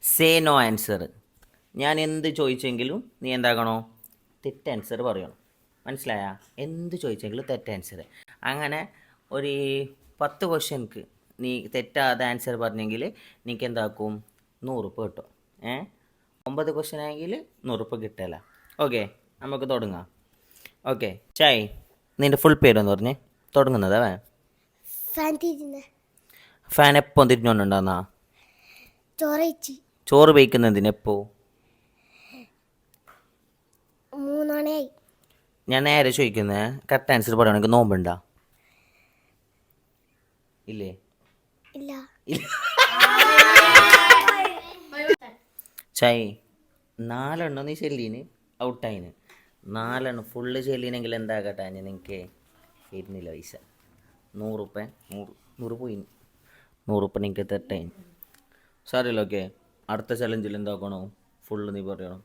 Say no answer. ഞാൻ എന്ത് ചോദിച്ചെങ്കിലും നീ എന്താക്കണോ? തെറ്റ് ആൻസർ പറയണം. മനസ്സിലായ? എന്ത് ചോദിച്ചെങ്കിലും തെറ്റ് ആൻസർ. അങ്ങനെ ഒരു 10 ക്വസ്റ്റ്യൻക്ക് നീ തെറ്റാതെ ആൻസർ പറഞ്ഞെങ്കിൽ നീക്ക് എന്താക്കും? 100 ഉറുപ്പ്യ കിട്ടും. 9 ക്വസ്റ്റ്യൻ ആയെങ്കിൽ 100 ഉറുപ്പ്യ കിട്ടില്ല. ഓക്കെ, നമുക്ക് തുടങ്ങാം. ഓക്കെ, ചായ് നിൻ്റെ ഫുൾ പേരൊന്ന് പറഞ്ഞേ. തുടങ്ങുന്നതാ ഫാൻ എപ്പോൾ തിരിഞ്ഞോണ്ടാന്നാ? ചോറ് വയ്ക്കുന്നതിനെപ്പോ? ഞാൻ നേരെ ചോദിക്കുന്നത് കറക്റ്റ് ആൻസർ പറയുകയാണെങ്കിൽ നോമ്പുണ്ടാ? ഇല്ലേ? ചായ് 4 നീ ചെല്ലീന് ഔട്ടായിന്. 4 ഫുള്ള് ചെല്ലീനെങ്കിൽ എന്താകട്ടെ നിനക്ക് വരുന്നില്ല പൈസ. 100 ഉറുപ്പ്യ 100 പോയിന്. 100 ഉറുപ്പ്യ നിനക്ക് തെറ്റായിന്. സാരമില്ല. ഓക്കെ, അടുത്ത ചലഞ്ചിൽ എന്താക്കണോ? ഫുള്ള് നീ പറയണം.